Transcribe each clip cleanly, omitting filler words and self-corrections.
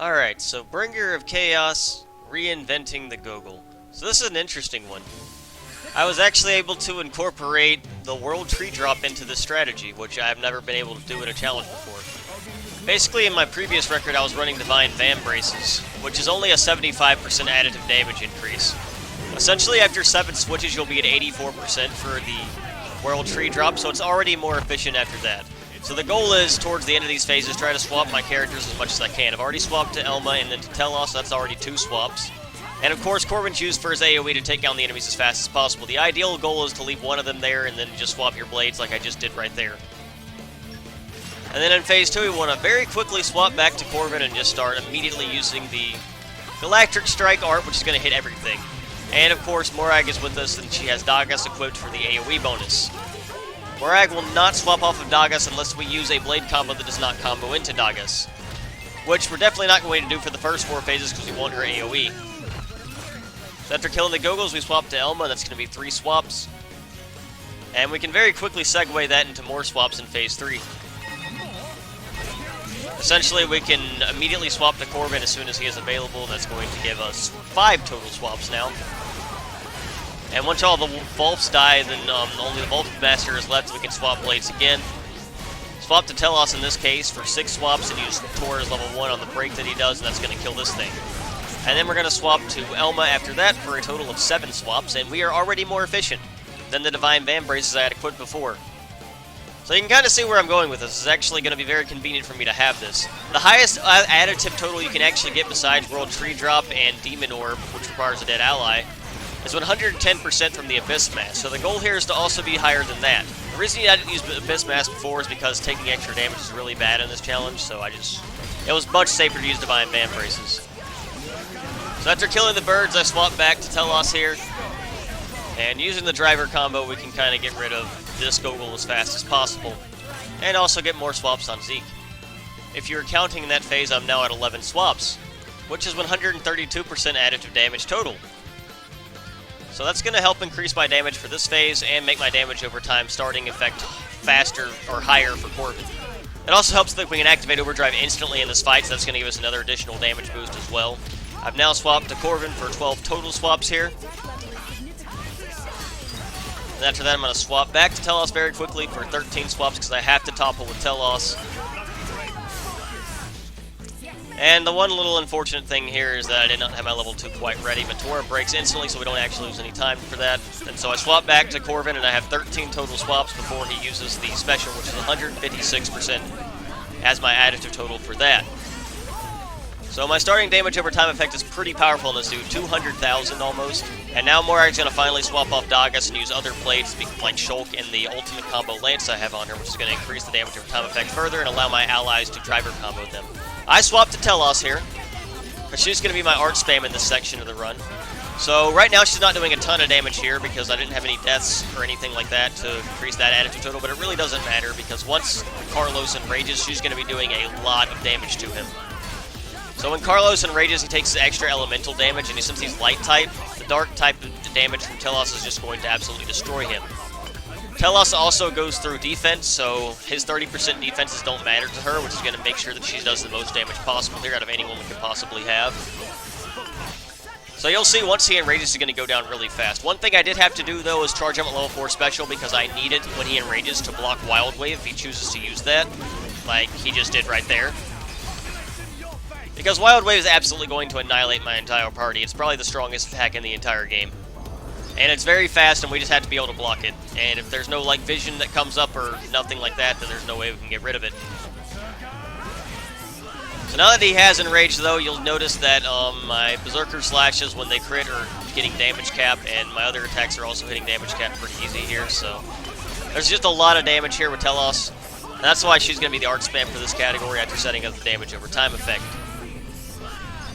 Alright, so Bringer of Chaos, Reinventing the Gogol. So this is an interesting one. I was actually able to incorporate the World Tree Drop into this strategy, which I've never been able to do in a challenge before. Basically, in my previous record, I was running Divine Van Braces, which is only a 75% additive damage increase. Essentially, after 7 switches, you'll be at 84% for the World Tree Drop, so it's already more efficient after that. So the goal is, towards the end of these phases, try to swap my characters as much as I can. I've already swapped to Elma and then to Telos, that's already 2 swaps. And of course, Corbin's used for his AoE to take down the enemies as fast as possible. The ideal goal is to leave one of them there and then just swap your blades like I just did right there. And then in phase 2, we want to very quickly swap back to Corbin and just start immediately using the Galactic Strike art, which is going to hit everything. And of course, Morag is with us and she has Dagas equipped for the AoE bonus. Morag will not swap off of Dagas unless we use a blade combo that does not combo into Dagas, which we're definitely not going to do for the first 4 phases because we want her AoE. So after killing the Gogols, we swap to Elma. That's going to be 3 swaps. And we can very quickly segue that into more swaps in phase 3. Essentially, we can immediately swap to Corbin as soon as he is available. That's going to give us 5 total swaps now. And once all the Volfs die, then only the Volf Master is left, we can swap blades again. Swap to Telos in this case for 6 swaps and use Tor's level 1 on the break that he does, and that's going to kill this thing. And then we're going to swap to Elma after that for a total of 7 swaps, and we are already more efficient than the Divine Van Braces I had equipped before. So you can kind of see where I'm going with this. This is actually going to be very convenient for me to have this. The highest additive total you can actually get besides World Tree Drop and Demon Orb, which requires a dead ally, is 110% from the Abyss Mass. So the goal here is to also be higher than that. The reason I didn't use Abyss Mass before is because taking extra damage is really bad in this challenge, so it was much safer to use Divine Van Braces. So after killing the birds, I swap back to Telos here. And using the driver combo, we can kind of get rid of this Gogol as fast as possible. And also get more swaps on Zeke. If you're counting in that phase, I'm now at 11 swaps, which is 132% additive damage total. So that's going to help increase my damage for this phase and make my damage over time starting effect faster or higher for Corbin. It also helps that we can activate Overdrive instantly in this fight, so that's going to give us another additional damage boost as well. I've now swapped to Corbin for 12 total swaps here. And after that, I'm going to swap back to Telos very quickly for 13 swaps because I have to topple with Telos. And the one little unfortunate thing here is that I did not have my level 2 quite ready, but Tora breaks instantly, so we don't actually lose any time for that. And so I swap back to Corbin, and I have 13 total swaps before he uses the special, which is 156% as my additive total for that. So my starting damage over time effect is pretty powerful in this dude, 200,000 almost. And now Morag's going to finally swap off Dagas and use other blades like Shulk and the ultimate combo Lance I have on her, which is going to increase the damage over time effect further and allow my allies to driver combo them. I swapped to Telos here, but she's going to be my art spam in this section of the run. So right now she's not doing a ton of damage here because I didn't have any deaths or anything like that to increase that additive total, but it really doesn't matter because once Carlos enrages, she's going to be doing a lot of damage to him. So when Carlos enrages, he takes extra elemental damage, and since he's light type, the dark type of damage from Telos is just going to absolutely destroy him. Telos also goes through defense, so his 30% defenses don't matter to her, which is going to make sure that she does the most damage possible here out of anyone we could possibly have. So you'll see once he enrages, he's going to go down really fast. One thing I did have to do, though, is charge him at level 4 special because I need it when he enrages to block Wild Wave if he chooses to use that, like he just did right there. Because Wild Wave is absolutely going to annihilate my entire party. It's probably the strongest attack in the entire game. And it's very fast, and we just have to be able to block it. And if there's no like vision that comes up or nothing like that, then there's no way we can get rid of it. So now that he has enraged, though, you'll notice that my Berserker Slashes, when they crit, are getting damage cap, and my other attacks are also hitting damage cap pretty easy here. So there's just a lot of damage here with Telos. And that's why she's going to be the art spam for this category after setting up the damage over time effect.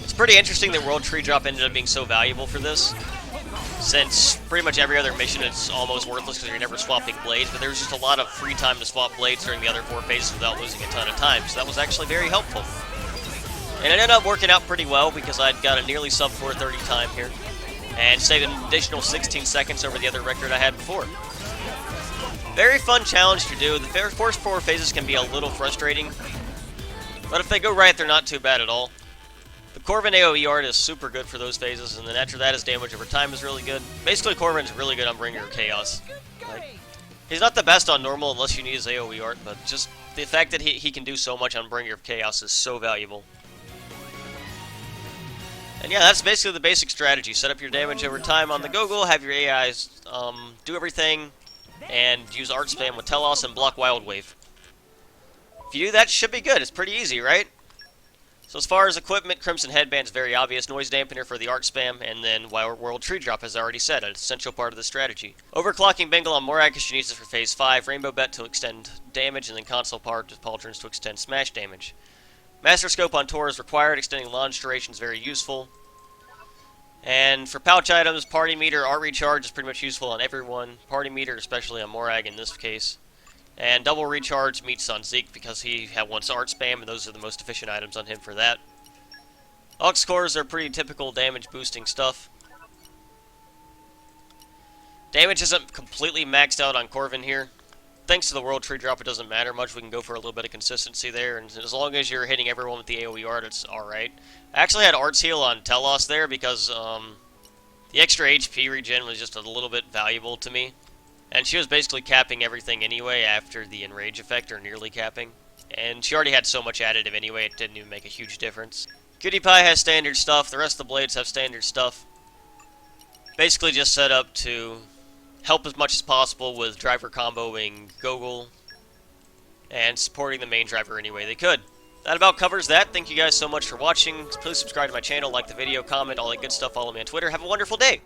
It's pretty interesting that World Tree Drop ended up being so valuable for this, since pretty much every other mission is almost worthless because you're never swapping blades, but there's just a lot of free time to swap blades during the other 4 phases without losing a ton of time, so that was actually very helpful. And it ended up working out pretty well because I'd got a nearly sub 430 time here, and saved an additional 16 seconds over the other record I had before. Very fun challenge to do. The first 4 phases can be a little frustrating, but if they go right, they're not too bad at all. Corvin AoE art is super good for those phases, and then after that his damage over time is really good. Basically, Corvin's really good on Bringer of Chaos. Like, he's not the best on normal unless you need his AoE art, but just the fact that he can do so much on Bringer of Chaos is so valuable. And yeah, that's basically the basic strategy. Set up your damage over time on the Gogol, have your AIs do everything, and use art spam with Telos and block Wild Wave. If you do that, it should be good. It's pretty easy, right? So as far as equipment, Crimson Headband is very obvious. Noise Dampener for the art spam, and then World Tree Drop, as I already said, an essential part of the strategy. Overclocking Bengal on Morag, because she needs this for Phase 5. Rainbow Bet to extend damage, and then Console Part to Pauldrons to extend smash damage. Master Scope on Tor is required. Extending launch duration is very useful. And for pouch items, Party Meter, Art Recharge is pretty much useful on everyone. Party Meter, especially on Morag in this case. And Double Recharge meets on Zeke because he wants Art Spam, and those are the most efficient items on him for that. Aux Cores are pretty typical damage boosting stuff. Damage isn't completely maxed out on Corvin here. Thanks to the World Tree Drop, it doesn't matter much. We can go for a little bit of consistency there, and as long as you're hitting everyone with the AoE art, it's alright. I actually had Art's Heal on Telos there because the extra HP regen was just a little bit valuable to me. And she was basically capping everything anyway after the Enrage effect, or nearly capping. And she already had so much additive anyway, it didn't even make a huge difference. Cutie Pie has standard stuff, the rest of the blades have standard stuff. Basically just set up to help as much as possible with driver comboing Gogol and supporting the main driver any way they could. That about covers that. Thank you guys so much for watching. Please subscribe to my channel, like the video, comment, all that good stuff. Follow me on Twitter. Have a wonderful day!